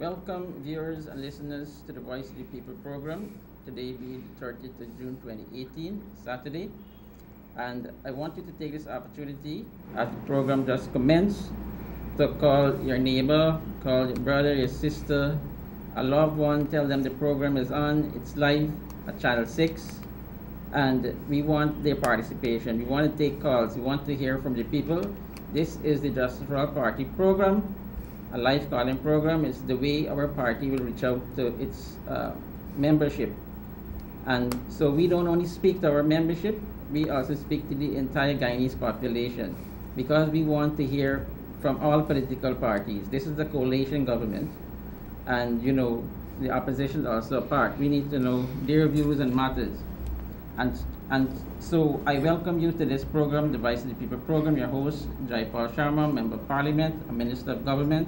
Welcome, viewers and listeners, to the Voice of the People program. Today being the 30th of June 2018, Saturday. And I want you to take this opportunity, as the program just commenced, to call your neighbor, call your brother, your sister, a loved one, tell them the program is on, it's live at Channel 6. And we want their participation. We want to take calls. We want to hear from the people. This is the Justice for All Party program. A live calling program is the way our party will reach out to its membership. And so we don't only speak to our membership, we also speak to the entire Guyanese population, because we want to hear from all political parties. This is the coalition government, and you know, the opposition is also a part. We need to know their views and matters. And so I welcome you to this program, the Voice of the People program. Your host, Jaipal Sharma, Member of Parliament, a Minister of Government.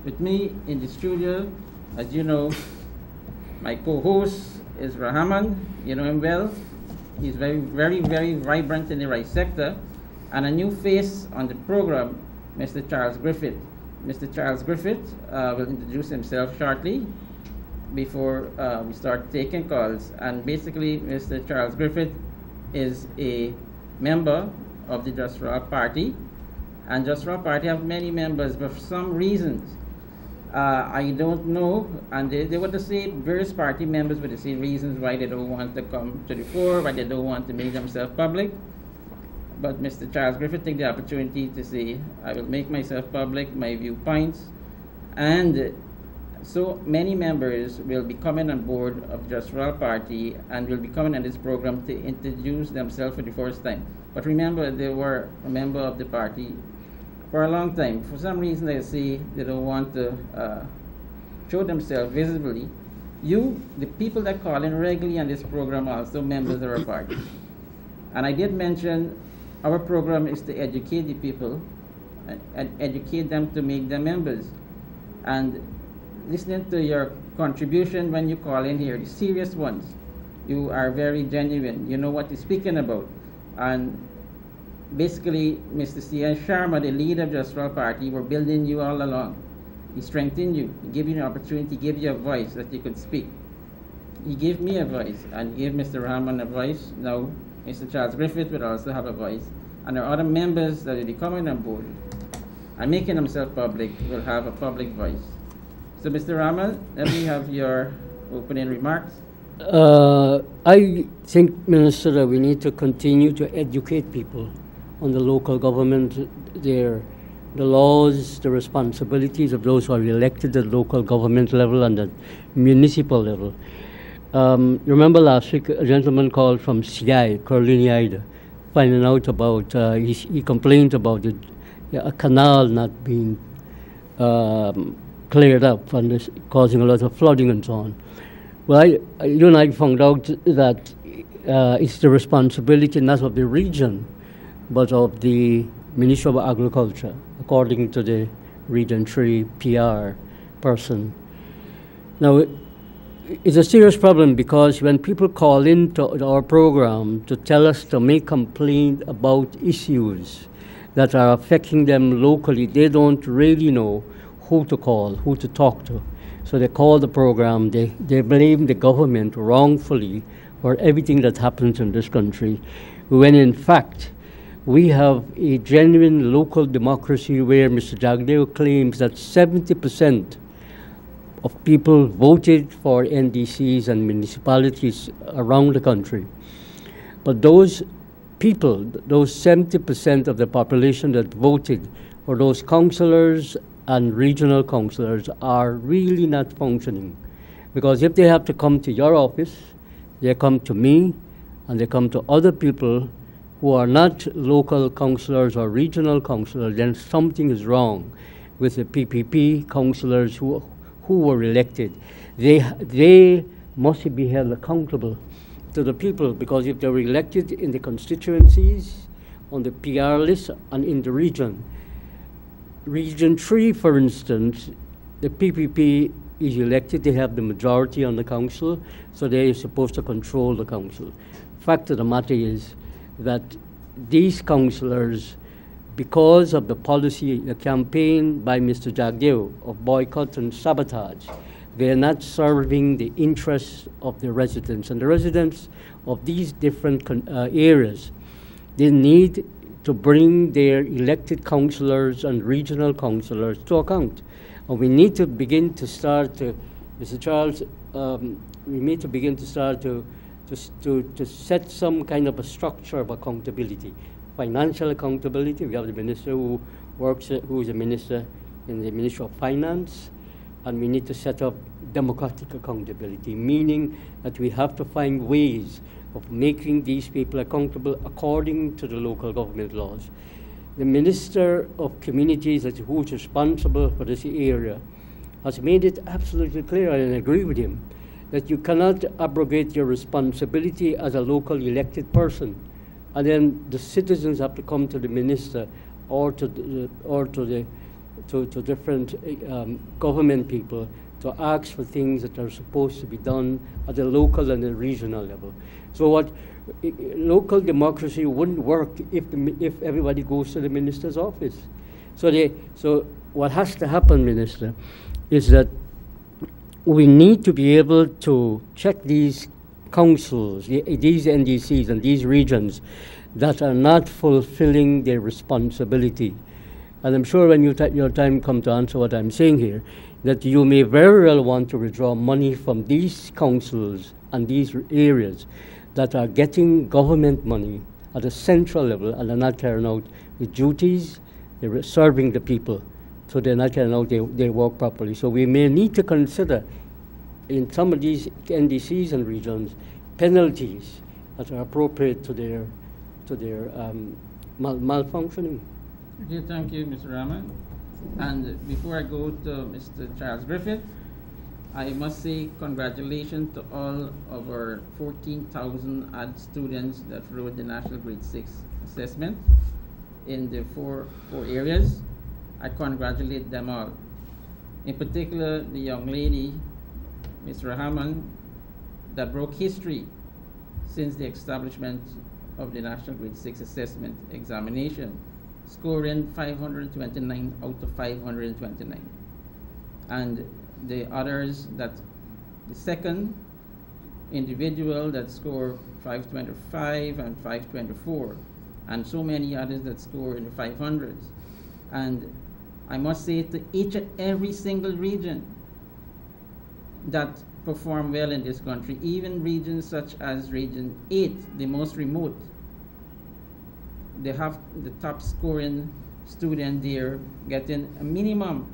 With me in the studio, as you know, my co-host is Rahman. You know him well. He's very vibrant in the right sector. And a new face on the program, Mr. Charles Griffith. Mr. Charles Griffith will introduce himself shortly before we start taking calls. And basically, Mr. Charles Griffith is a member of the Just for All Party. And Just for All Party have many members, but for some reasons, I don't know, and they were the same, various party members with the same reasons why they don't want to come to the fore, why they don't want to make themselves public. But Mr. Charles Griffith took the opportunity to say, I will make myself public, my viewpoints, and so many members will be coming on board of Just for All Party and will be coming on this program to introduce themselves for the first time. But remember, they were a member of the party for a long time. For some reason, they say they don't want to show themselves visibly. You, the people that call in regularly on this program, are also members of our party. And I did mention our program is to educate the people and educate them to make them members. And listening to your contribution when you call in here, the serious ones, you are very genuine. You know what you're speaking about. And basically, Mr. C.I. Sharma, the leader of Just for All Party, we're building you all along. He strengthened you, he gave you an opportunity, he gave you a voice that you could speak. He gave me a voice, and he gave Mr. Rahman a voice. Now, Mr. Charles Griffith will also have a voice. And there are other members that will be coming on board and making themselves public will have a public voice. So, Mr. Rahman, let me have your opening remarks. I think, Minister, that we need to continue to educate people on the local government, the laws, the responsibilities of those who are elected at the local government level and the municipal level. Remember last week, a gentleman called from CI, Carolina, finding out about, he complained about a canal not being cleared up and this causing a lot of flooding and so on. Well, you and I found out that it's the responsibility not of the region, but of the Ministry of Agriculture, according to the Region 3 PR person. Now, it's a serious problem because when people call into our program to tell us to make complaint about issues that are affecting them locally, they don't really know who to call, who to talk to. So they call the program, they blame the government wrongfully for everything that happens in this country, when in fact, we have a genuine local democracy where Mr. Jagdeo claims that 70% of people voted for NDCs and municipalities around the country. But those people, those 70% of the population that voted, or those councillors and regional councillors, are really not functioning. Because if they have to come to your office, they come to me, and they come to other people who are not local councillors or regional councillors, then something is wrong with the PPP councillors who were elected. They must be held accountable to the people, because if they were elected in the constituencies, on the PR list, and in the region, Region 3, for instance, the PPP is elected, they have the majority on the council, so they are supposed to control the council. Fact of the matter is that these councillors because of the policy, the campaign by Mr. Jagdeo of boycott and sabotage, they are not serving the interests of the residents. And the residents of these different areas, they need to bring their elected councillors and regional councillors to account. And we need to begin to start to, Mr. Charles, we need to begin to start to set some kind of a structure of accountability. Financial accountability, we have the minister who is a minister in the Ministry of Finance, and we need to set up democratic accountability, meaning that we have to find ways of making these people accountable according to the local government laws. The Minister of Communities, who is responsible for this area, has made it absolutely clear, and I agree with him, that you cannot abrogate your responsibility as a local elected person, and then the citizens have to come to the minister or to different government people to ask for things that are supposed to be done at the local and the regional level. So local democracy wouldn't work if everybody goes to the minister's office. So what has to happen, Minister, is that we need to be able to check these councils, these NDCs and these regions that are not fulfilling their responsibility. And I'm sure when your time comes to answer what I'm saying here, that you may very well want to withdraw money from these councils and these areas that are getting government money at a central level and are not carrying out the duties, they're serving the people, so they're not carrying out their work properly. So we may need to consider in some of these NDCs and regions penalties that are appropriate to their malfunctioning. Okay, thank you, Mr. Rahman. And before I go to Mr. Charles Griffith, I must say congratulations to all of our 14,000 odd students that wrote the National Grade 6 assessment in the four areas. I congratulate them all. In particular, the young lady, Ms. Rahman, that broke history since the establishment of the National Grade 6 assessment examination, scoring 529 out of 529. And the others, that the second individual that scored 525 and 524, and so many others that score in the 500s. And I must say to each and every single region that perform well in this country, even regions such as Region 8, the most remote, they have the top scoring student there getting a minimum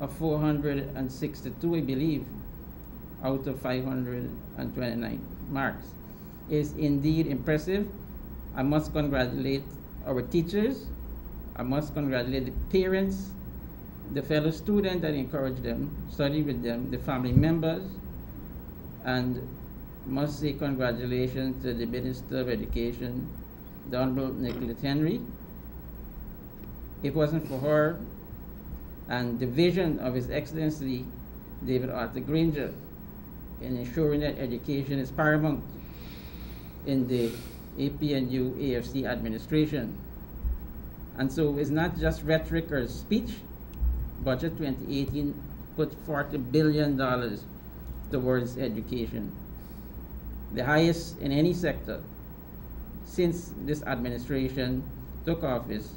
of 462, I believe, out of 529 marks. Is indeed impressive. I must congratulate our teachers. I must congratulate the parents, the fellow students that encourage them, study with them, the family members, and must say congratulations to the Minister of Education, the Honorable Nicolette Henry. If it wasn't for her and the vision of His Excellency David Arthur Granger in ensuring that education is paramount in the APNU AFC administration. And so it's not just rhetoric or speech. Budget 2018 put $40 billion towards education, the highest in any sector since this administration took office.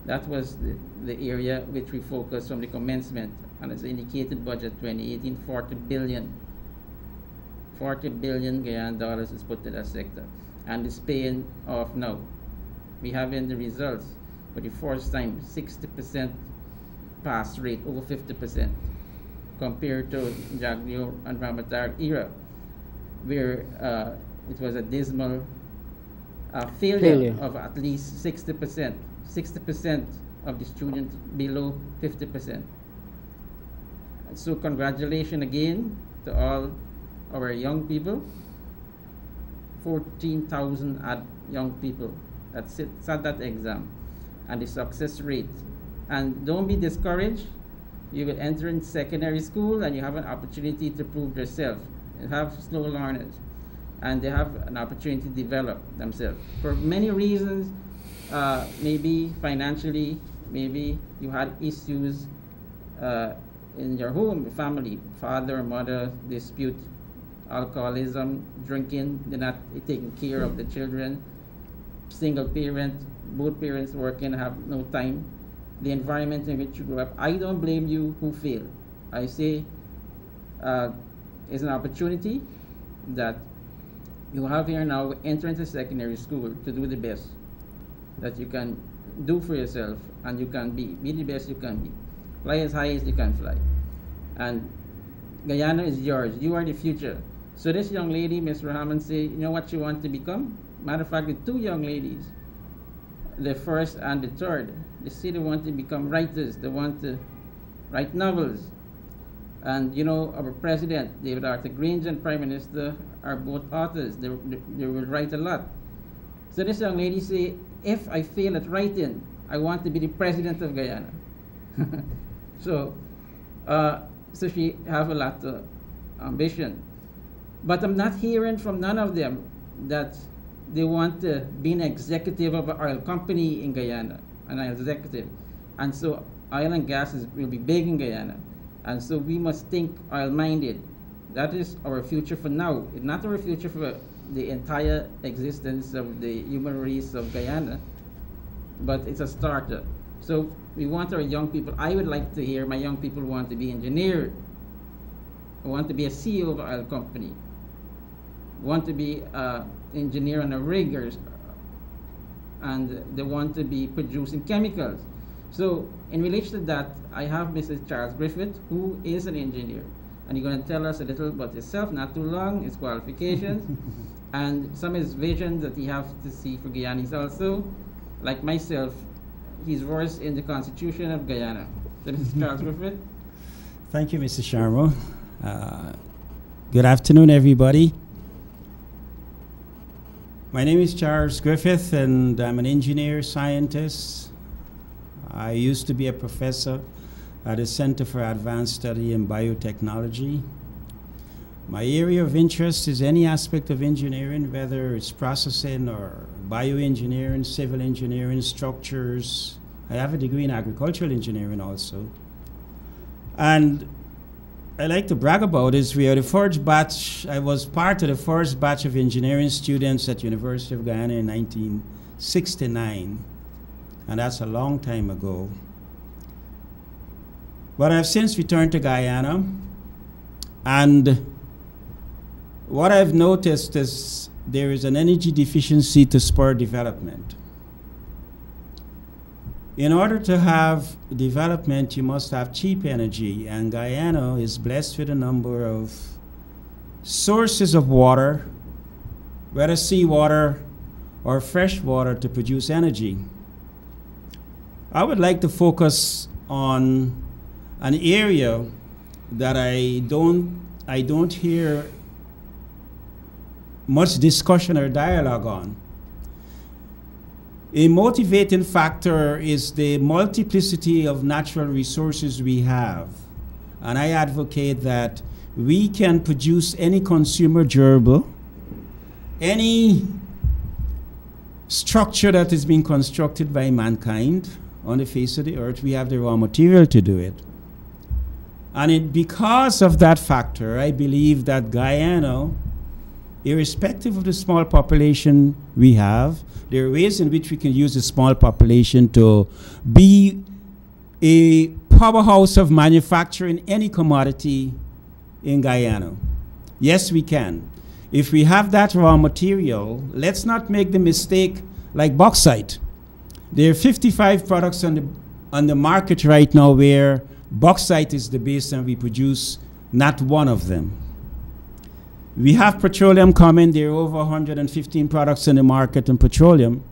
That was the area which we focused from the commencement, and as indicated, budget 2018, 40 billion Guyana dollars is put to that sector, and it's paying off now. We have in the results for the first time 60% pass rate, over 50%, compared to Jagdeo and Ramatar era, where it was a dismal failure of at least 60%. 60% of the students below 50%. So congratulations again to all our young people, 14,000 young people that sat that exam, and the success rate. And don't be discouraged. You will enter in secondary school and you have an opportunity to prove yourself. You have slow learners, and they have an opportunity to develop themselves. For many reasons, maybe financially, maybe you had issues in your home, family, father, mother, dispute, alcoholism, drinking, they're not taking care of the children, single parent, both parents working, have no time, the environment in which you grew up. I don't blame you who fail. I say it's an opportunity that you have here now, enter into secondary school to do the best that you can do for yourself, and you can be the best you can be. Fly as high as you can fly. And Guyana is yours. You are the future. So this young lady, Ms. Rahman, say, you know what you want to become? Matter of fact, the two young ladies, the first and the third, they say they want to become writers. They want to write novels. And you know, our president, David Arthur Grange, and Prime Minister are both authors. They will write a lot. So this young lady say, if I fail at writing, I want to be the president of Guyana. So she have a lot of ambition. But I'm not hearing from none of them that they want to be an executive of an oil company in Guyana, an executive. And so oil and gas will be big in Guyana. And so we must think oil-minded. That is our future for now. It's not our future for the entire existence of the human race of Guyana, but it's a starter. So we want our young people, I would like to hear my young people want to be engineer, want to be a CEO of an oil company, want to be an engineer on a rig, and they want to be producing chemicals. So in relation to that, I have Mrs. Charles Griffith, who is an engineer. And you're going to tell us a little about yourself, not too long, his qualifications, and some of his visions that he has to see for Guyana. He's also, like myself, he's versed in the Constitution of Guyana. So Mrs. Charles Griffith. Thank you, Mr. Sharma. Good afternoon, everybody. My name is Charles Griffith, and I'm an engineer scientist. I used to be a professor at the Center for Advanced Study in Biotechnology. My area of interest is any aspect of engineering, whether it's processing or bioengineering, civil engineering, structures. I have a degree in agricultural engineering also. And I like to brag about is we are the first batch, I was part of the first batch of engineering students at University of Guyana in 1969. And that's a long time ago. But I've since returned to Guyana, and what I've noticed is there is an energy deficiency to spur development. In order to have development, you must have cheap energy, and Guyana is blessed with a number of sources of water, whether seawater or fresh water, to produce energy. I would like to focus on an area that I don't hear much discussion or dialogue on. A motivating factor is the multiplicity of natural resources we have. And I advocate that we can produce any consumer durable, any structure that is being constructed by mankind on the face of the earth. We have the raw material to do it. And because of that factor, I believe that Guyana, irrespective of the small population we have, there are ways in which we can use the small population to be a powerhouse of manufacturing any commodity in Guyana. Yes, we can. If we have that raw material, let's not make the mistake like bauxite. There are 55 products on the market right now where bauxite is the base and we produce not one of them. We have petroleum coming. There are over 115 products in the market in petroleum,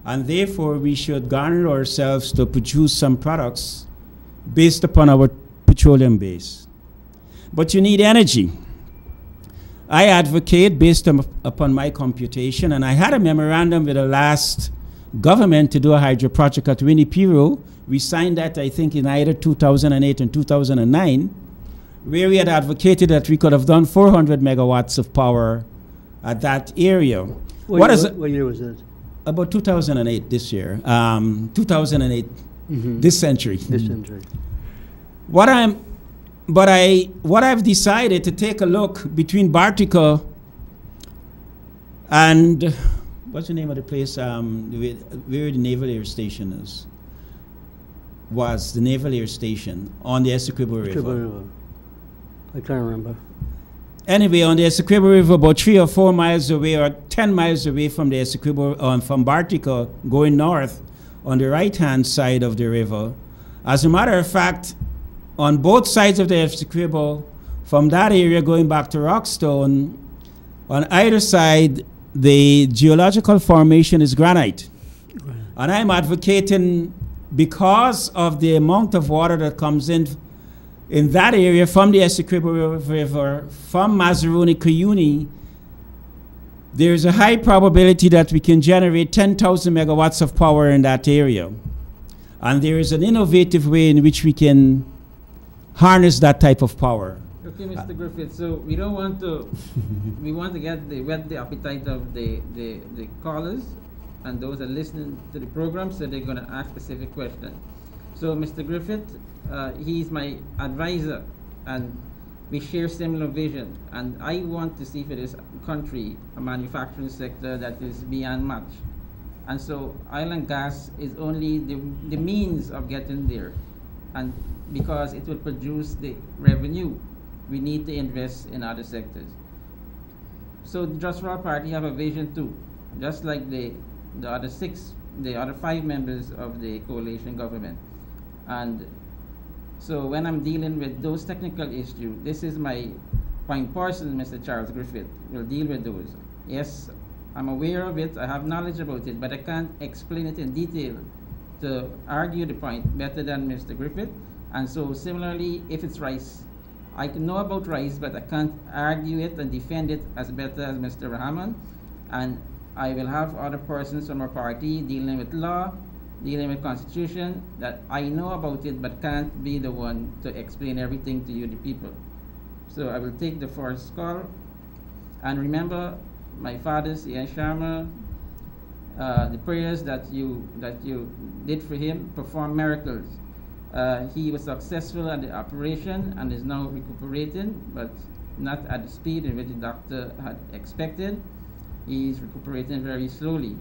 and therefore we should garner ourselves to produce some products based upon our petroleum base. But you need energy. I advocate based upon my computation, and I had a memorandum with the last government to do a hydro project at Winnipiro. We signed that, I think, in either 2008 and 2009, where we had advocated that we could have done 400 megawatts of power at that area. What year was that? about 2008 this year, 2008 this century. This century. What I've decided to take a look between Bartica and what's the name of the place where the Naval Air Station is? Was the Naval Air Station on the Essequibo River. I can't remember. Anyway, on the Essequibo River, about 3 or 4 miles away, or 10 miles away from the Essequibo, from Bartica, going north, on the right-hand side of the river. As a matter of fact, on both sides of the Essequibo, from that area going back to Rockstone, on either side, the geological formation is granite. Right. And I'm advocating, because of the amount of water that comes in that area from the Essequibo River, from Mazaruni, Cuyuni, there's a high probability that we can generate 10,000 megawatts of power in that area. And there is an innovative way in which we can harness that type of power. Okay, Mr. Griffith, so we don't want to, we want to whet the appetite of the callers and those that are listening to the program, so they're going to ask specific questions. So Mr. Griffith, he's my advisor, and we share similar vision, and I want to see for this country a manufacturing sector that is beyond match. And so oil and gas is only the means of getting there, and because it will produce the revenue, we need to invest in other sectors. So the Just for All Party have a vision too, just like the other 5 members of the coalition government. And so when I'm dealing with those technical issues, this is my point person, Mr. Charles Griffith, will deal with those. Yes, I'm aware of it, I have knowledge about it, but I can't explain it in detail to argue the point better than Mr. Griffith. And so similarly, if it's rice, I can know about rice, but I can't argue it and defend it as better as Mr. Rahman. And I will have other persons from our party dealing with law, dealing with constitution, that I know about it, but can't be the one to explain everything to you, the people. So I will take the first call. And remember, my father, C.I. Sharma, the prayers that you did for him performed miracles. He was successful at the operation and is now recuperating, but not at the speed in which the doctor had expected. He is recuperating very slowly.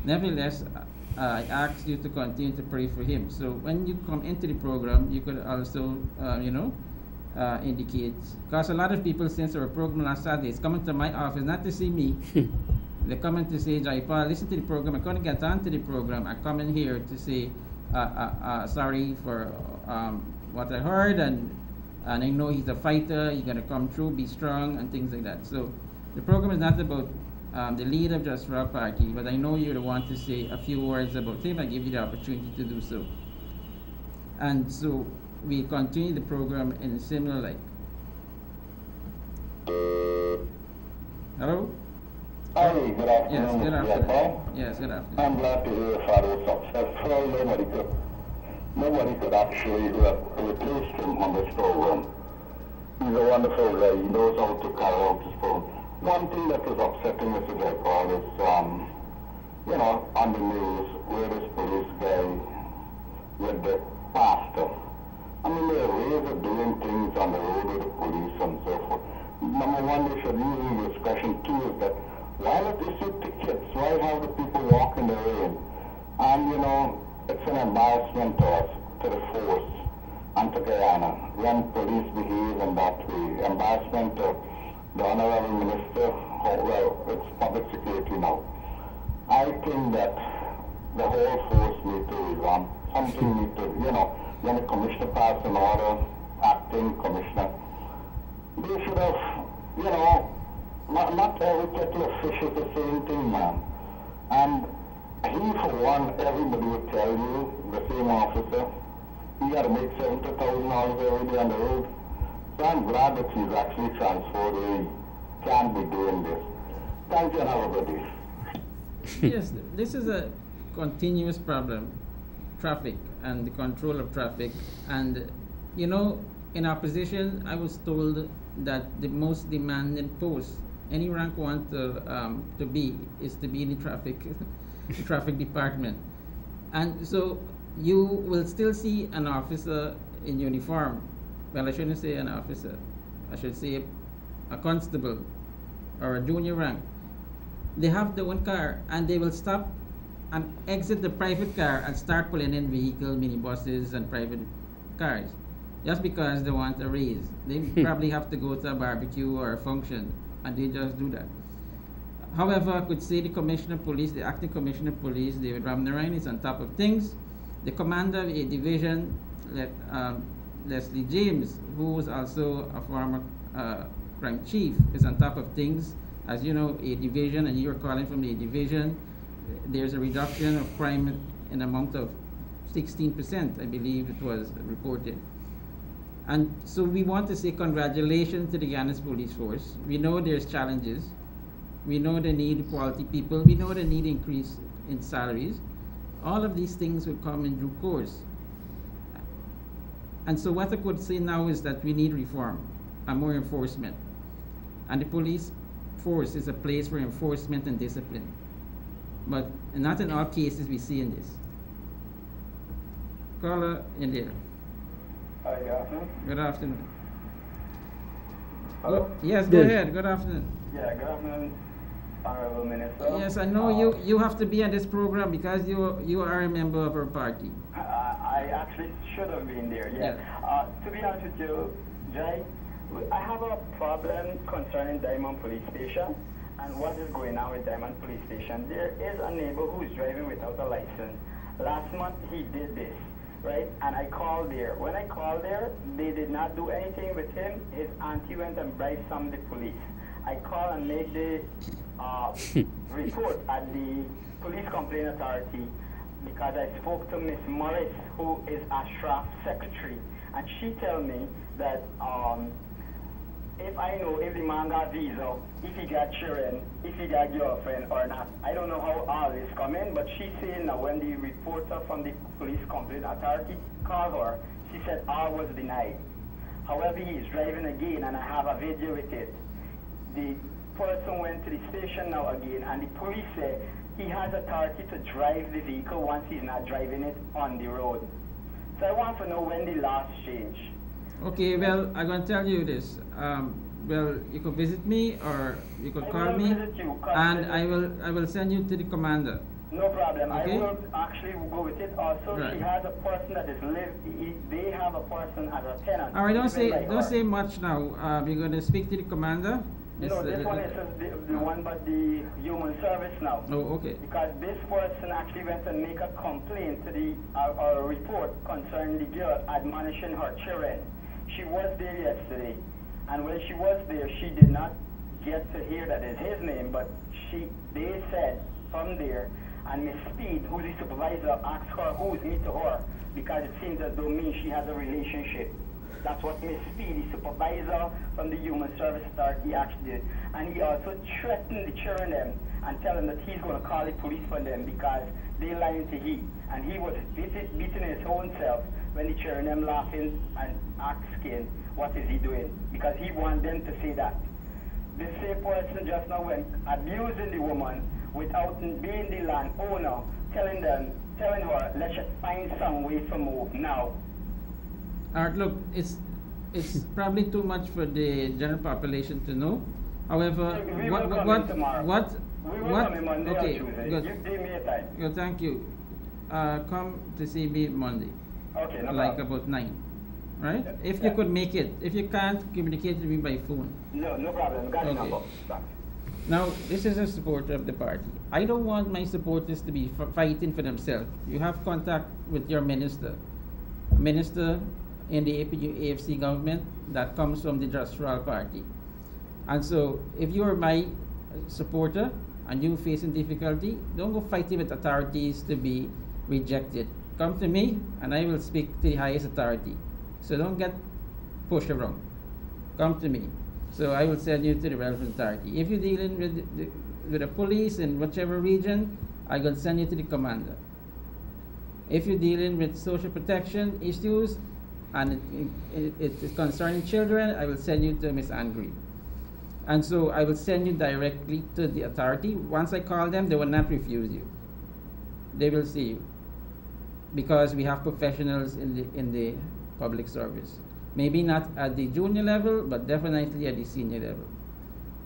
Nevertheless, I ask you to continue to pray for him. So when you come into the program, you could also, indicate, because a lot of people, since our program last Saturday, is coming to my office not to see me. They're coming to say, Jaipal, listen to the program. I couldn't get on to the program. I come in here to say, sorry for what I heard, and I know he's a fighter, he's going to come through, be strong, and things like that. So the program is not about the leader of Just for Our Party, but I know you're the one to say a few words about him. I give you the opportunity to do so. And so we continue the program in a similar light. Hello? Hi, good afternoon. Yes, good afternoon. Yes, good afternoon. I'm glad to hear Father successful. Nobody could actually replace him on this program. He's a wonderful guy. He knows how to carry out his program. One thing that is upsetting Mr. Jaipal is, on the news, where this police guy with the pastor. I mean, there are ways of doing things on the road with the police and so forth. Number one, they should use in discussion. Two is that, why not issue tickets? Why have the people walk in the rain? And, it's an embarrassment to us, to the force, and to Guyana, when police behave in that way. Embarrassment to the Honorable Minister, it's public security now. I think that the whole force need to revamp. Something need to, when the commissioner passed an order, acting commissioner, they should have, not every kettle of fish is the same thing, man. And he, for one, everybody would tell you, the same officer, he got to make $70,000 every day on the road. So I'm glad that he's actually transferred where he can be doing this. Thank you and have a good day. Yes, this is a continuous problem, traffic and the control of traffic. And, in opposition, I was told that the most demanding post any rank want to be is to be in the traffic. the traffic department. And so you will still see an officer in uniform. Well, I shouldn't say an officer. I should say a constable or a junior rank. They have their own car and they will stop and exit the private car and start pulling in vehicle, minibuses, and private cars just because they want a raise. They probably have to go to a barbecue or a function and they just do that. However, I could say the Commissioner of Police, the acting Commissioner of Police, David Ramnarine, is on top of things. The commander of a division, Leslie James, who was also a former crime chief, is on top of things. As you know, a division, and you're calling from the division, there's a reduction of crime in amount of 16%, I believe it was reported. And so we want to say congratulations to the Guyana Police Force. We know there's challenges. We know they need quality people. We know they need increase in salaries. All of these things will come in due course. And so what I could say now is that we need reform and more enforcement. And the police force is a place for enforcement and discipline. But not in all cases we see in this. Caller in there. Hi, good afternoon. Good afternoon. Hello? Yes, go ahead. Good afternoon. Yeah, good afternoon, Honorable Minister. Yes, I know you have to be on this program because you are a member of our party. I actually should have been there, yeah. To be honest with you, Jai, I have a problem concerning Diamond Police Station and what is going on with Diamond Police Station. There is a neighbor who is driving without a license. Last month he did this, right? And I called there. When I called there, they did not do anything with him. His auntie went and bribed some of the police. I called and made the report at the Police Complaint Authority because I spoke to Miss Morris, who is Ashraf's secretary, and she told me that if I know if the man got visa, if he got children, if he got girlfriend or not. I don't know how all this come in, but she's saying that when the reporter from the Police Complaint Authority called her, she said all was denied. However, he is driving again, and I have a video with it. The person went to the station now again, and the police say he has authority to drive the vehicle once he's not driving it on the road. So I want to know when the laws change. Okay, well, I'm going to tell you this. Well, you could visit me or you could call me, and I will send you to the commander. No problem. Okay? I will actually go with it. Also, Right. she has a person that is they have a person as a tenant. All right, don't even say her. much now. We're going to speak to the commander. No, this one is the one but the human service now. Oh, okay. Because this person actually went and make a complaint to the a report concerning the girl admonishing her children. She was there yesterday, and when she was there, she did not get to hear that it's his name, but they said from there, and Miss Speed, who's the supervisor, asked her who's me to her, because it seems as though she has a relationship. That's what Miss Speed, the supervisor from the Human Service Authority, actually did. And he also threatened the children and tell them that he's going to call the police for them because they lying to he. And he was beating his own self when the children laughing and asking, what is he doing? Because he want them to say that. The same person just now went abusing the woman without being the landowner, telling her, let's just find some way to move now. Art, look, it's probably too much for the general population to know. However, We will come in tomorrow. We will come in Monday or Okay, Tuesday. good. You give me a time. Good, thank you. Come to see me Monday, Okay, no like problem. about 9, right? Yeah. If you could make it. If you can't, communicate with me by phone. No problem. Got Okay. enough. Thanks. Now, this is a supporter of the party. I don't want my supporters to be fighting for themselves. You have contact with your minister. Minister in the APU-AFC government that comes from the Just for All party. And so, if you are my supporter and you facing difficulty, don't go fighting with authorities to be rejected. Come to me and I will speak to the highest authority. So don't get pushed around. Come to me. So I will send you to the relevant authority. If you're dealing with the police in whichever region, I will send you to the commander. If you're dealing with social protection issues and it is concerning children, I will send you to Ms. Angry. And so I will send you directly to the authority. Once I call them, they will not refuse you. they will see you, because we have professionals in the public service. Maybe not at the junior level, but definitely at the senior level.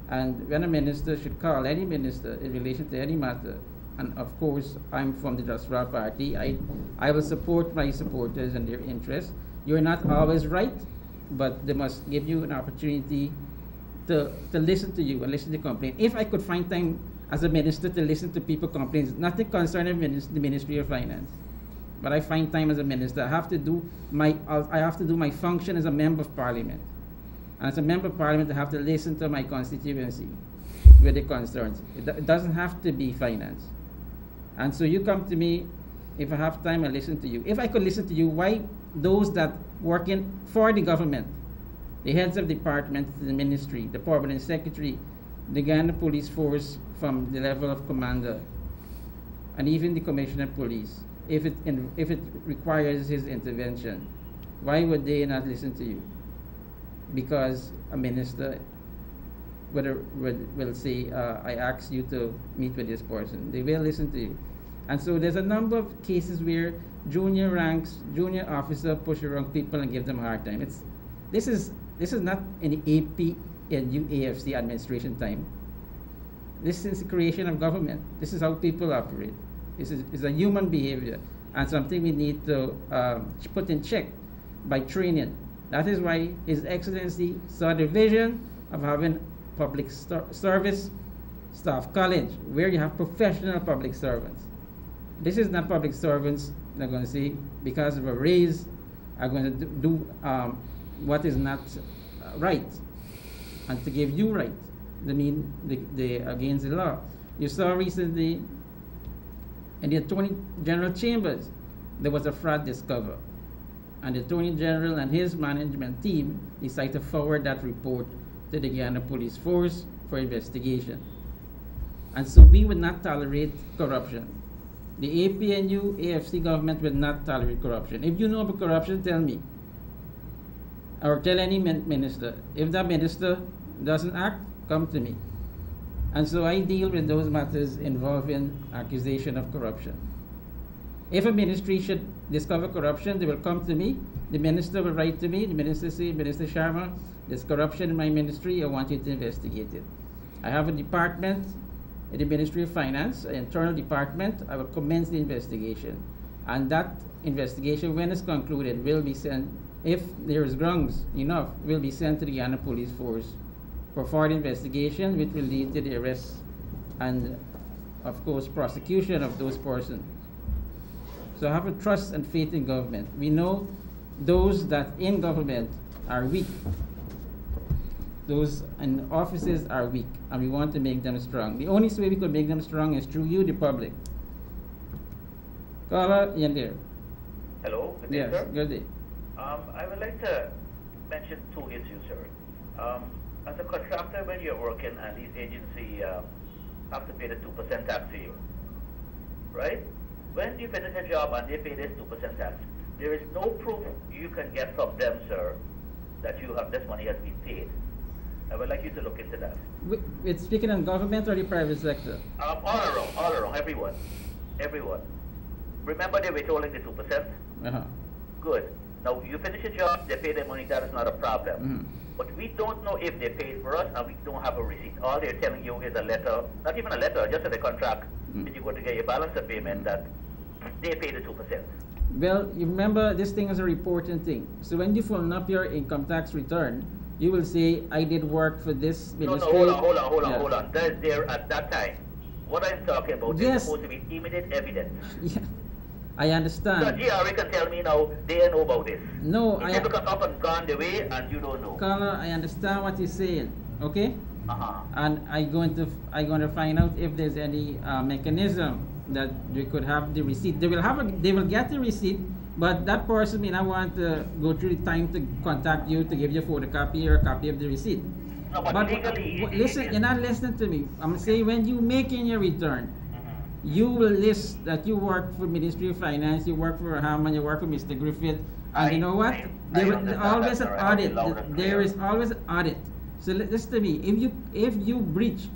And when a minister should call any minister in relation to any matter, and of course I'm from the Just Rock Party, I will support my supporters and their interests. You're not always right, but they must give you an opportunity to listen to you and listen to complaints. If I could find time as a minister to listen to people complaints, nothing concerning the Ministry of Finance, but I find time as a minister. I have to do my function as a member of parliament. And as a member of parliament, I have to listen to my constituency with the concerns. It doesn't have to be finance. And so you come to me, if I have time, I listen to you. If I could listen to you, why those that working for the government, the heads of departments, the ministry, the permanent secretary, the Guyana Police Force from the level of commander, and even the commissioner of police, if it requires his intervention, why would they not listen to you? Because a minister will say, I asked you to meet with this person. They will listen to you. And so there's a number of cases where junior ranks, junior officer push around people and give them a hard time. This is not in the AP and UAFC administration time. This is the creation of government. This is how people operate. This is a human behavior and something we need to put in check by training. That is why His Excellency saw the vision of having public service staff college, where you have professional public servants. This is not public servants that are going to say, because of a raise, are going to do what is not right, and to give you right, against the law. You saw recently in the Attorney General chambers, there was a fraud discovered. And the Attorney General and his management team decided to forward that report to the Guyana Police Force for investigation. And so we would not tolerate corruption. The APNU, AFC government would not tolerate corruption. If you know about corruption, tell me. Or tell any minister. If that minister doesn't act, come to me. And so I deal with those matters involving accusation of corruption. If a ministry should discover corruption, they will come to me. The minister will write to me. The minister say, Minister Sharma, there's corruption in my ministry. I want you to investigate it. I have a department in the Ministry of Finance, an internal department. I will commence the investigation. And that investigation, when it's concluded, will be sent, if there is grounds enough, will be sent to the Guyana Police Force for further investigation, which will lead to the arrest and, of course, prosecution of those persons. So have a trust and faith in government. We know those that in government are weak. Those in offices are weak, and we want to make them strong. The only way we could make them strong is through you, the public. Caller, you're there. Hello, good day, Yes, sir. good day. I would like to mention two issues, sir. As a contractor, when you're working and these agencies have to pay the 2% tax to you, right? When you finish a job and they pay this 2% tax, there is no proof you can get from them, sir, that you have this money has been paid. I would like you to look into that. It's speaking on government or the private sector? All around, everyone. Remember they were withholding the 2%? Uh-huh. Good. Now, you finish a job, they pay their money, that is not a problem. Mm-hmm. But we don't know if they paid for us, and we don't have a receipt. All they're telling you is a letter, not even a letter, just a contract, that you go to get your balance of payment, that they pay the 2%. Well, you remember this thing is a reporting thing. So when you fill up your income tax return, you will say, I did work for this ministry. No, hold on. That's there at that time. What I'm talking about is supposed to be immediate evidence. Yeah, I understand. So GRA can tell me now they don't know about this. No, I have come up and gone the way, and you don't know. Caller, I understand what you're saying. Okay. Uh-huh. And I'm going to find out if there's any mechanism that they could have the receipt. They will get the receipt, but that person may not want to go through the time to contact you to give you a photocopy or a copy of the receipt. No, but legally, listen, you're not listening to me. I'm saying when you make in your return, you will list that you work for Ministry of Finance, you work for Hammond, you work for Mr. Griffith, and you know what? There is always an audit. There is always an audit. So listen to me. If you breach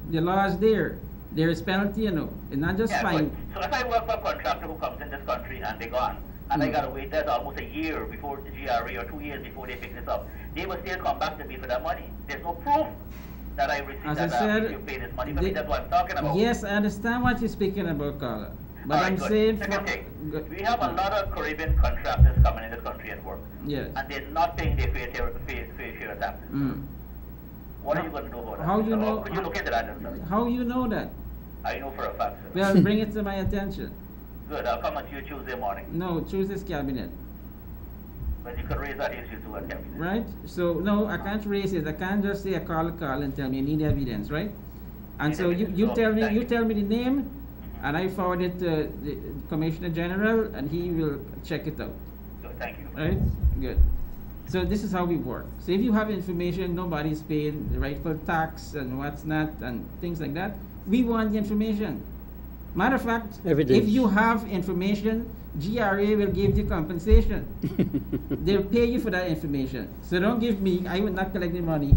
the laws there, There is penalty, you know. It's not just Yeah, fine. good. So if I work for a contractor who comes in this country and they're gone, and I gotta wait there almost a year before the GRA or 2 years before they pick this up, they will still come back to me for that money. There's no proof that I received As I that said, you pay this money for me. That's what I'm talking about. Yes, I understand what you're speaking about, Carla. But All right, I'm good. saying, Second thing, good. we have a lot of Caribbean contractors coming in this country and work, Yes. and they're not paying their fair share of taxes. Mm. What are you going to do about that? How you know? Could you look into that, sir? How you know that? I know for a fact, sir. Well, bring it to my attention. Good, I'll come on to you Tuesday morning. No, choose this cabinet, But you could raise that issue to a cabinet. right? So no, I can't raise it. I can't just say a call and tell me you need evidence, right? And so you tell me the name, and I forward it to the Commissioner General, and he will check it out. Good, thank you. Right? Good. So this is how we work. So if you have information, nobody's paying the rightful tax and what's not and things like that, we want the information. Matter of fact, Evidence. if you have information, GRA will give you compensation. They'll pay you for that information. So don't give me, I will not collect the money.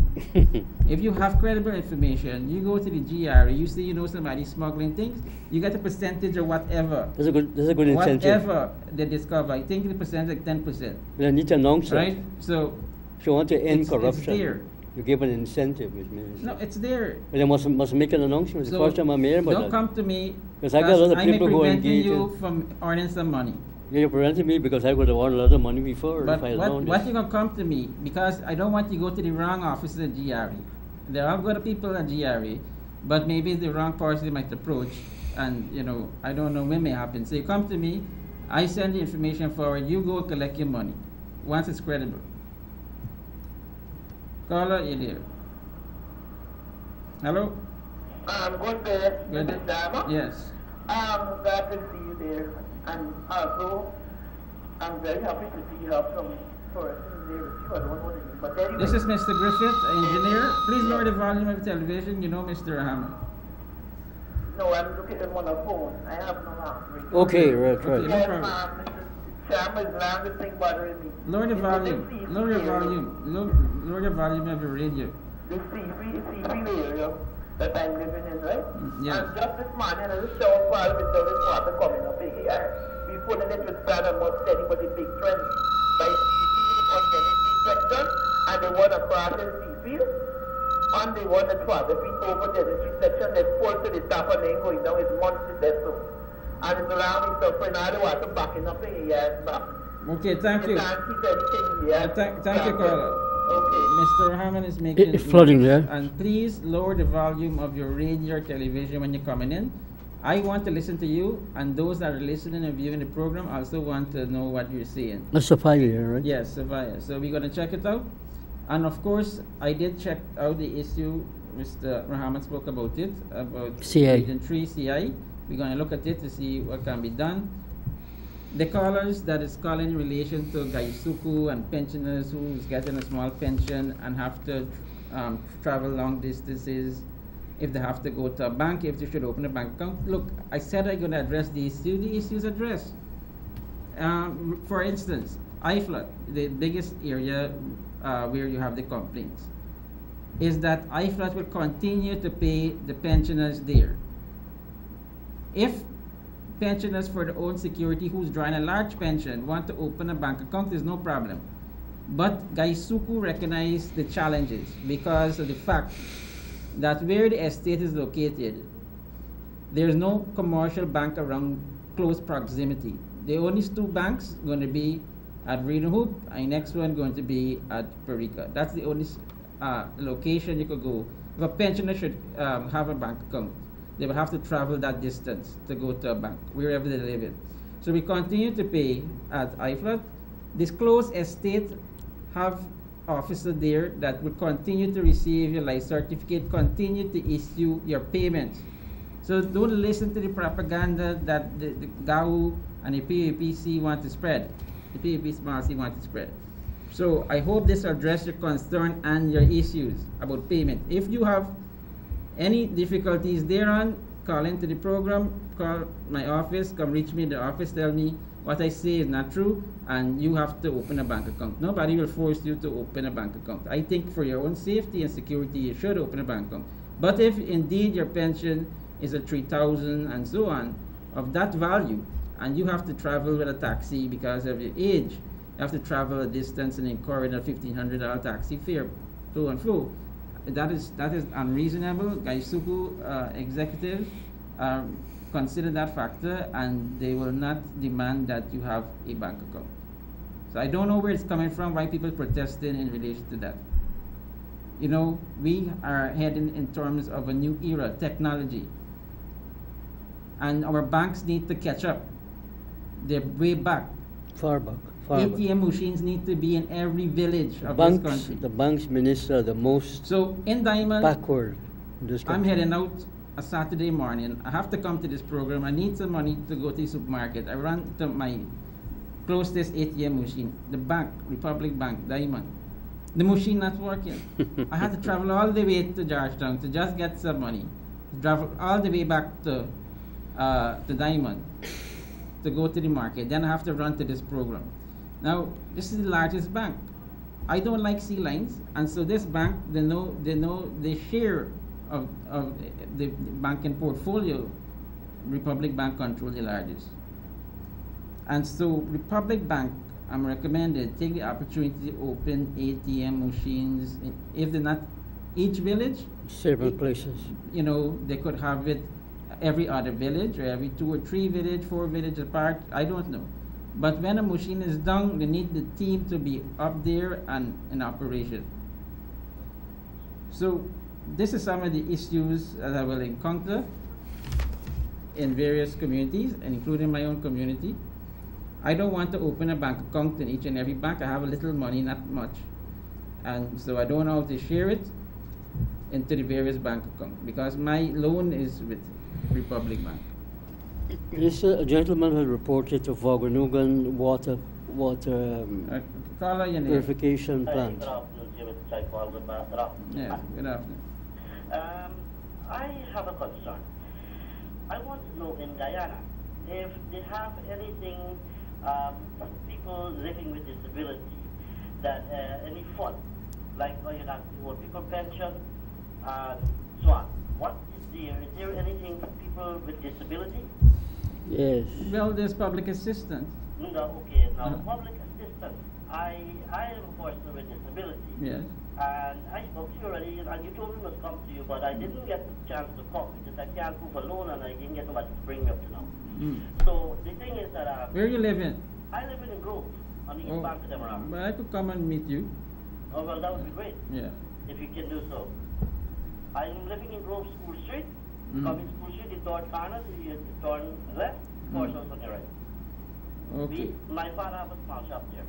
If you have credible information, you go to the GRA, you say you know somebody smuggling things, you get a percentage or whatever. That's a good incentive. Whatever they discover, I think the percentage like 10%. They need to announce Right? it. So If you want to end it's corruption, there. you give an incentive, which means. No, it's there. But they must make an announcement. It's the So first time I'm hearing about don't that. come to me 'Cause I got a lot of I may people who are preventing engaged you in- from earning some money. You're preventing me because I would have won a lot of money before But if I had what known you this. gonna come to me? Because I don't want you to go to the wrong office at GRE. There are good people at GRE, but maybe the wrong person they might approach, and you know I don't know when may happen. So you come to me, I send the information forward. You go collect your money once it's credible. Caller, you there? Hello. Good day, Good. Mrs. Dama. Yes. Glad to see you there. And also, I'm very happy to see you have some persons there with you. I don't know the name. But anyway, This is Mr. Griffith, engineer. Please lower the volume of the television. You know Mr. Hammond. no, I'm looking at him on a phone. I have no answer. Okay, right. Okay. Yes, No problem. Mr. Cham is long the thing bothering me. Lower the It's volume. the CP Lower the area. volume. Lower the volume of your radio. The CP area that I'm living in, right? Yeah. And just this morning, I was showing while with all this water coming up here. We put in it with stand and more steady, but the big trend by CP on the section, and the one across the CP, on the one that's 12 feet over the street section, they pull to the top and then going down, it's months there, so. And it's around me suffering, all the water backing up in here, and back. Okay, thank you. You can't keep anything here. Thank you, caller. Okay. Mr. Hammond is making It's flooding there. And please lower the volume of your radio or television when you're coming in. I want to listen to you, and those that are listening and viewing the program also want to know what you're saying. That's Sophia here, right? Yes, Savaya. So we're going to check it out. And of course, I did check out the issue. Mr. Muhammad spoke about it, about CI. Region 3 CI. We're going to look at it to see what can be done. The callers that is calling in relation to Gaisuku and pensioners who's getting a small pension and have to travel long distances, if they have to go to a bank, if they should open a bank account. Look, I said I'm going to address the issue is addressed. For instance, IFLOT, the biggest area where you have the complaints, is that IFLOT will continue to pay the pensioners there. If pensioners for their own security who's drawing a large pension want to open a bank account, there's no problem. But Gaisuku recognized the challenges because of the fact that where the estate is located, there's no commercial bank around close proximity. The only two banks going to be at Reading Hoop, and next one going to be at Perica. That's the only location you could go. If a pensioner should have a bank account, they will have to travel that distance to go to a bank, wherever they live in. So we continue to pay at IFLOT. This closed estate have officer there that will continue to receive your life certificate, continue to issue your payments. So don't listen to the propaganda that the GAU and the PAPC want to spread, the PAPC want to spread. So I hope this address your concern and your issues about payment. If you have any difficulties thereon, call into the program, call my office, come reach me in the office, tell me what I say is not true, and you have to open a bank account. Nobody will force you to open a bank account. I think for your own safety and security, you should open a bank account. But if indeed your pension is at 3,000 and so on, of that value, and you have to travel with a taxi because of your age, you have to travel a distance and incur a $1,500 taxi fare to and fro. That is unreasonable. Gaisuku executives consider that factor, and they will not demand that you have a bank account. So I don't know where it's coming from, why people protesting in relation to that. You know, we are heading in terms of a new era, technology. And our banks need to catch up. They're way back. Far back. ATM machines need to be in every village of Banks, this country. the banks minister are the most So in Diamond, backward in this I'm country. heading out a Saturday morning. I have to come to this program. I need some money to go to the supermarket. I run to my closest ATM machine, the bank, Republic Bank, Diamond. The machine not working. I had to travel all the way to Georgetown to just get some money. Travel all the way back to Diamond to go to the market. Then I have to run to this program. Now, this is the largest bank. I don't like sea lines, and so this bank, they know the share of the banking portfolio. Republic Bank control the largest. And so Republic Bank, I'm recommended, take the opportunity to open ATM machines, if they're not each village. Several places. You know, they could have it every other village, or every 2 or 3 village, 4 villages apart, I don't know. But when a machine is down, they need the team to be up there and in operation. So this is some of the issues that I will encounter in various communities, and including my own community. I don't want to open a bank account in each and every bank. I have a little money, not much. And so I don't know how to share it into the various bank accounts, because my loan is with Republic Bank. This gentleman has reported to Vauganugan water Caller, your name. purification plant. Good afternoon, Jim. It's Chai Paul with Master. Yes, good afternoon. I have a concern. I want to know in Guyana if they have anything, people living with disability, that any fund, like you have old people pension, and so on. What is there? Is there anything for people with disability? Yes. Well, there's public assistance. No, okay. Now, public assistance. I am a person with disability. Yes. And I spoke to you already, and you told me must come to you, but I didn't get the chance to come because I can't move alone, and I didn't get nobody to bring me up to now. So the thing is that Where you living? I live in a Grove on the east bank of Demerara. Well, I could come and meet you. Oh well, that would be great Yeah. if you can do so. I'm living in Grove School Street. Coming School Street, the third corner, so you turn left, course house on your right. Okay. My father has a small shop there.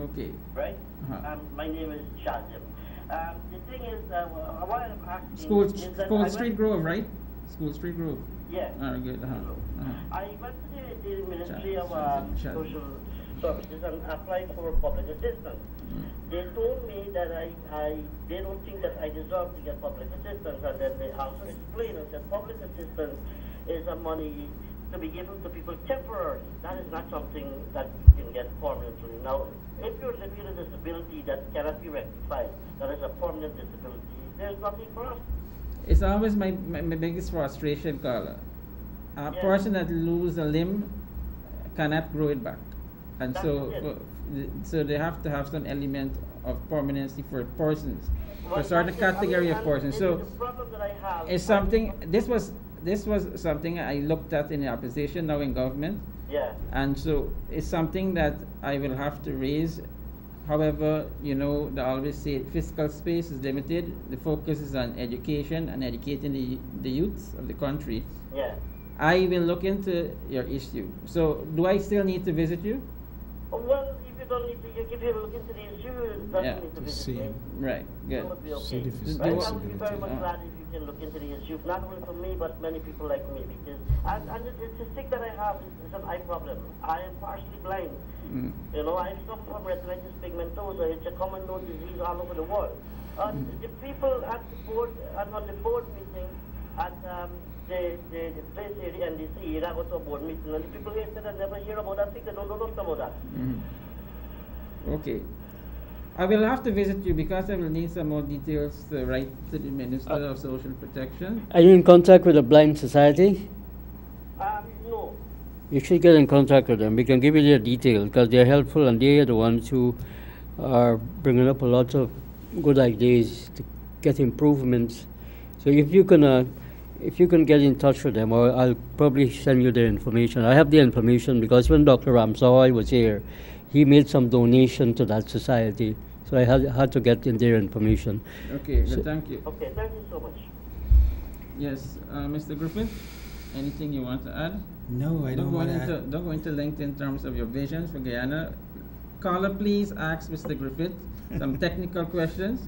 Okay. Right? Uh-huh. My name is Shazim. The thing is, what I'm asking School is that School I Street went, Grove, right? School Street Grove. Yeah. Oh, good. I went to the Ministry of Shazim. Social Services and applied for public assistance. They told me that they don't think that I deserve to get public assistance, and then they also explained and said public assistance is a money to be given to people temporarily. That is not something that you can get permanently. Now, if you're living with a disability that cannot be rectified, that is a permanent disability, there's nothing for us. It's always my biggest frustration, Carla. A person that loses a limb cannot grow it back. And so they have to have some element of permanency for persons, for a certain category of persons. So the problem that I have it's something, this was something I looked at in the opposition, now in government. Yeah. And so it's something that I will have to raise. However, you know, they always say fiscal space is limited. The focus is on education and educating the youth of the country. Yeah. I will look into your issue. So do I still need to visit you? Well, if you don't need to, if you look into the issue, it doesn't need to To visit see. me. Right, good. That would be See okay. the fiscal Right? I would be very possibility. much glad if you can look into the issue, not only for me, but many people like me, because and it's a sick that I have is an eye problem. I am partially blind. You know, I suffer from retinitis pigmentosa. It's a common known disease all over the world. The people at the board, on the board meeting at the place here, the NDC, I go to a board meeting, and the people here said I never hear about that thing. They don't know nothing about that. Okay. I will have to visit you because I will need some more details to write to the Minister of Social Protection. Are you in contact with the Blind Society? No. You should get in contact with them. We can give you their details because they're helpful and they're the ones who are bringing up a lot of good ideas to get improvements. So if you can get in touch with them, or I'll probably send you their information. I have the information because when Dr. Ramsawai was here, he made some donation to that society. So I had to get in their information. Okay, So- good, thank you. Okay, thank you so much. Yes, Mr. Griffin, anything you want to add? No, I don't want to. Don't go into length in terms of your visions for Guyana. Caller, please ask Mr. Griffith some technical questions.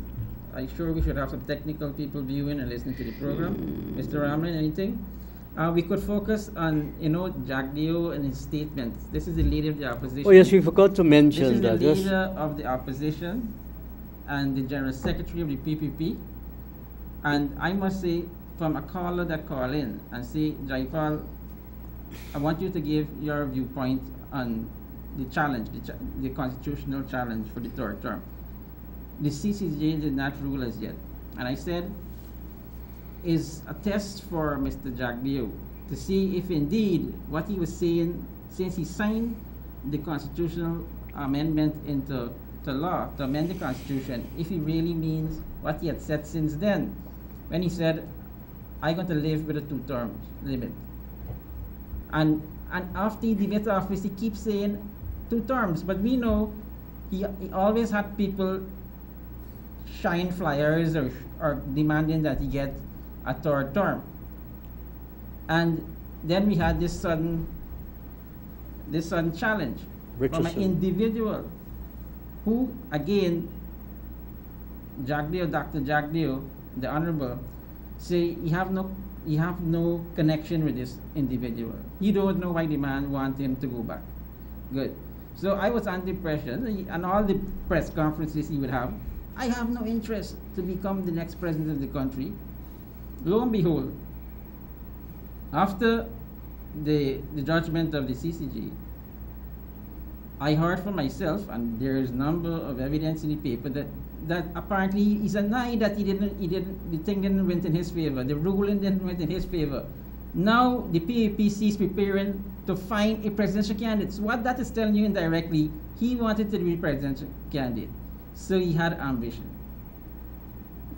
I'm sure we should have some technical people viewing and listening to the program. Mr. Ramlin, anything? We could focus on, Jagdeo and his statements. This is the leader of the opposition. Oh yes, we forgot to This mention is the that. Yes. leader of the opposition and the general secretary of the PPP. And I must say, from a caller that called in and say, Jaipal, I want you to give your viewpoint on the challenge, the constitutional challenge for the third term. The CCJ did not rule as yet. And I said, is a test for Mr. Jagdeo to see if indeed what he was saying, since he signed the constitutional amendment into law to amend the constitution, if he really means what he had said since then, when he said, I'm going to live with a 2-term limit. And after the debate office, he keeps saying 2 terms, but we know he always had people shine flyers or demanding that he get a 3rd term. And then we had this sudden challenge from an Richardson. individual who, again, Dr. Jagdeo, the Honorable, say he have no connection with this individual. He don't know why the man want him to go back. Good. So I was under pressure, and all the press conferences he would have, I have no interest to become the next president of the country. Lo and behold, after the judgment of the CCJ, I heard for myself, and there is number of evidence in the paper that apparently he's a lie that the thing didn't went in his favor, the ruling didn't went in his favor. Now the PAPC is preparing to find a presidential candidate. So what that is telling you indirectly, he wanted to be presidential candidate. So he had ambition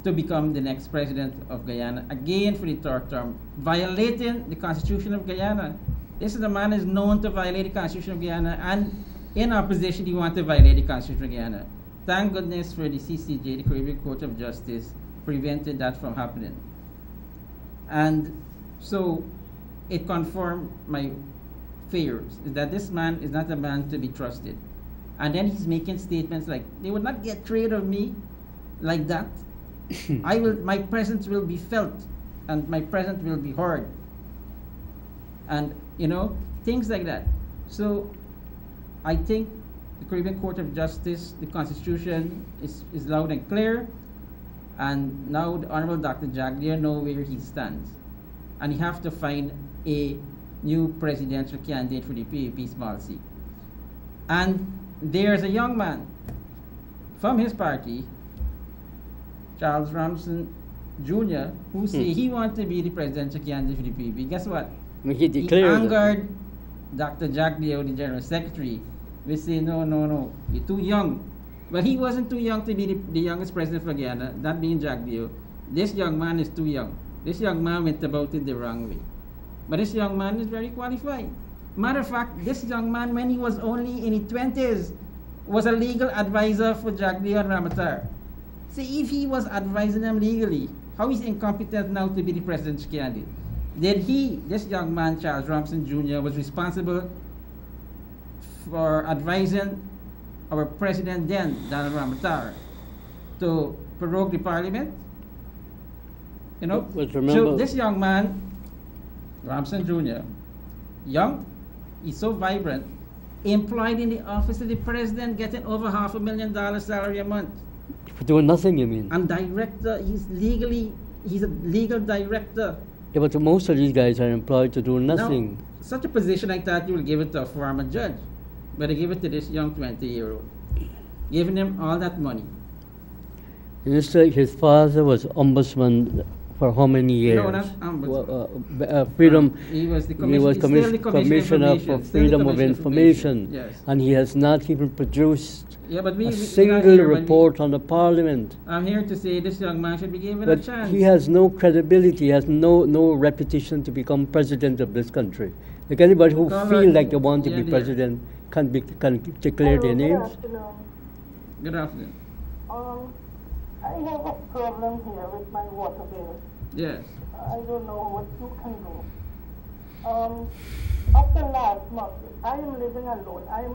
to become the next president of Guyana, again for the 3rd term, violating the Constitution of Guyana. This is the man is known to violate the Constitution of Guyana, and in opposition, he wanted to violate the Constitution of Guyana. Thank goodness for the CCJ, the Caribbean Court of Justice, prevented that from happening. And so it confirmed my fears, is that this man is not a man to be trusted. And then he's making statements like, they would not get rid of me like that. My presence will be felt, and my presence will be heard. And, things like that. So I think the Caribbean Court of Justice, the Constitution is loud and clear, and now the Honorable Dr. Jagdeo knows where he stands. And he have to find a new presidential candidate for the PAP small c. And there's a young man from his party, Charles Ramson Jr., who say he wants to be the presidential candidate for the PAP. Guess what? He declared that. Angered Dr. Jagdeo, the General Secretary. We say, no, you're too young. But he wasn't too young to be the youngest president for Guyana, that being Jagdeo. This young man is too young. This young man went about it the wrong way. But this young man is very qualified. Matter of fact, this young man, when he was only in his 20s, was a legal advisor for Jagdeo and Ramatar. See, if he was advising them legally, how is he incompetent now to be the presidential candidate? Then this young man, Charles Ramson Jr., was responsible for advising our president then, Donald Ramatar, to prorogue the parliament. But remember, So this young man, Ramson Jr., young, he's so vibrant, employed in the office of the president, getting over $500,000 salary a month. for doing nothing, you mean? And director, he's a legal director. Yeah, but most of these guys are employed to do nothing. Now, such a position, I thought you would give it to a former judge, but they give it to this young 20-year-old. giving him all that money. Minister, his father was ombudsman for how many years? No, not ombudsman. Freedom. He was the He was still the commissioner for freedom of information, Yes. and he has not even produced Yeah, but a we're single not here, but report on the parliament. I'm here to say this young man should be given a But chance. he has no credibility, he has no reputation to become president of this country. Like anybody who All feel right. like they want to Yeah, be dear. president can declare their Good names. afternoon. Good afternoon. I have a problem here with my water bill. Yes. I don't know what you can do. Up to last month, I am living alone. I'm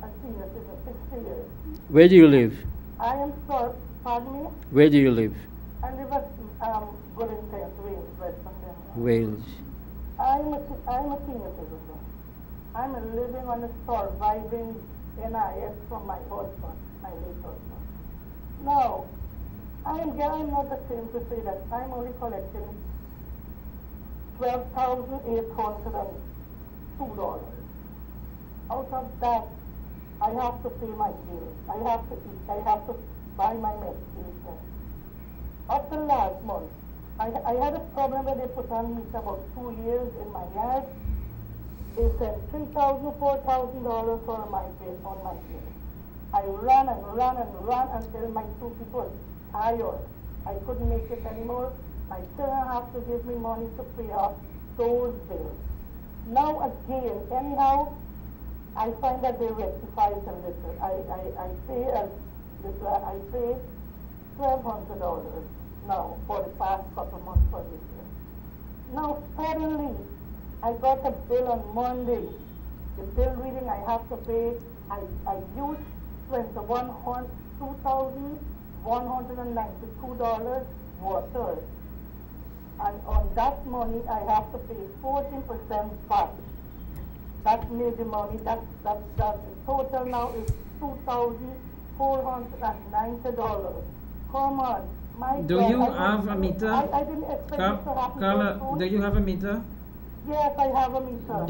a senior citizen, 60 years. Where do you live? I am sorry, pardon me? Where do you live? I live at Golden Wales, West Virginia. Wales. I'm a senior citizen. I'm living on a surviving NIS from my husband, my late husband. Now, I'm not ashamed to say that I'm only collecting $12,802. Out of that, I have to pay my bills. I have to eat. I have to buy my medication. Up to last month, I had a problem where they put on me about 2 years in my yard. They said $3,000, $4,000 for my bill on my bill. I ran until my two people tired. I couldn't make it anymore. My children have to give me money to pay off those bills. Now again, anyhow, I find that they rectify it a little. I pay $1,200 now for the past couple months for this year. Now suddenly, I got a bill on Monday. The bill reading I have to pay, I used $2,192 water. And on that money, I have to pay 14% VAT. That made the money, the total now is $2,490. Come on. Do you have a meter? I didn't expect this to happen. Carla, so soon. do you have a meter? Yes, I have a meter.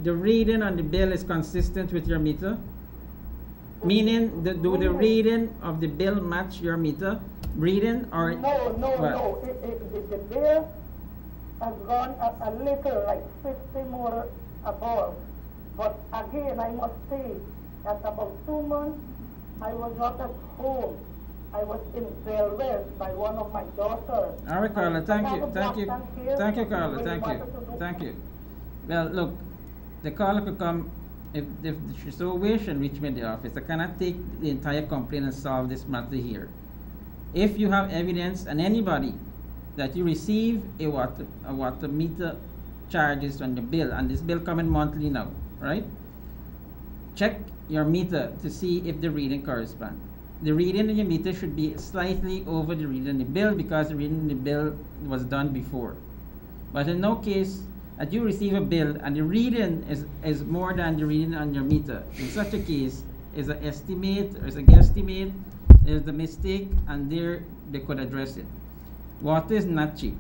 The reading on the bill is consistent with your meter? Meaning, do the reading of the bill match your meter reading, or No. The bill has gone a little, like 50 more above. But again, I must say that about 2 months, I was not at home. I was in Bell West by one of my daughters. All right, Carla, thank you, Carla, When thank you. Well, look, the caller could come, if she so wish, and reach me in the office. I cannot take the entire complaint and solve this matter here. If you have evidence, and anybody, that you receive a water meter charges on the bill, and this bill coming monthly now, right? Check your meter to see if the reading corresponds. The reading in your meter should be slightly over the reading in the bill, because the reading in the bill was done before. But in no case that you receive a bill and the reading is more than the reading on your meter. In such a case, is an estimate or is a guesstimate, is the mistake, and there they could address it. Water is not cheap.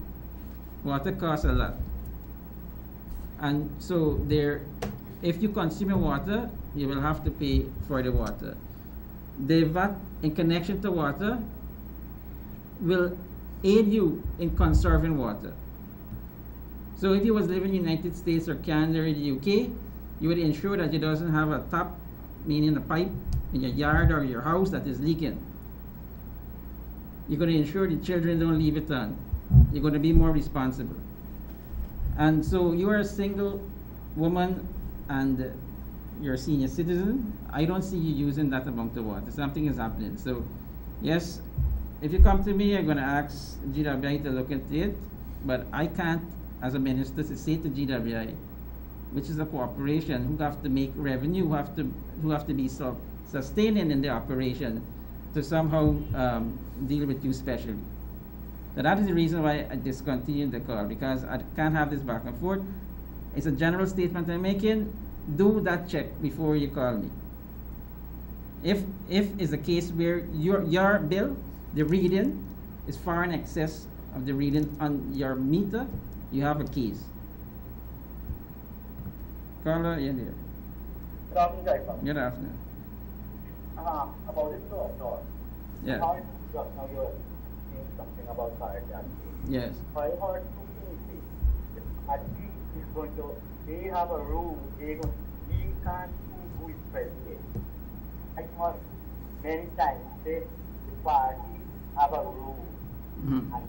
Water costs a lot. And so if you consume water, you will have to pay for the water. The VAT in connection to water will aid you in conserving water. So if you was living in the United States or Canada or the UK, you would ensure that you doesn't have a tap, meaning a pipe in your yard or your house that is leaking. You're going to ensure the children don't leave it on. You're going to be more responsible. And so you are a single woman and you're a senior citizen. I don't see you using that amount of water. Something is happening. So yes, if you come to me, I'm going to ask GWI to look into it, but I can't, as a minister, to say to GWI, which is a corporation who have to make revenue, who have to be sustaining in the operation, to somehow deal with you specially. So that is the reason why I discontinued the call, because I can't have this back and forth. It's a general statement I'm making. Do that check before you call me. If is a case where your bill, the reading, is far in excess of the reading on your meter, you have a case. Caller, you're there. Good afternoon, Jacob. Good afternoon. about this thought. Yeah. Just now you're saying something about cardiac. Yes. I heard two things. I think is going to, they have a rule, they can't who is president. I heard many times say the party have a rule Mhm. and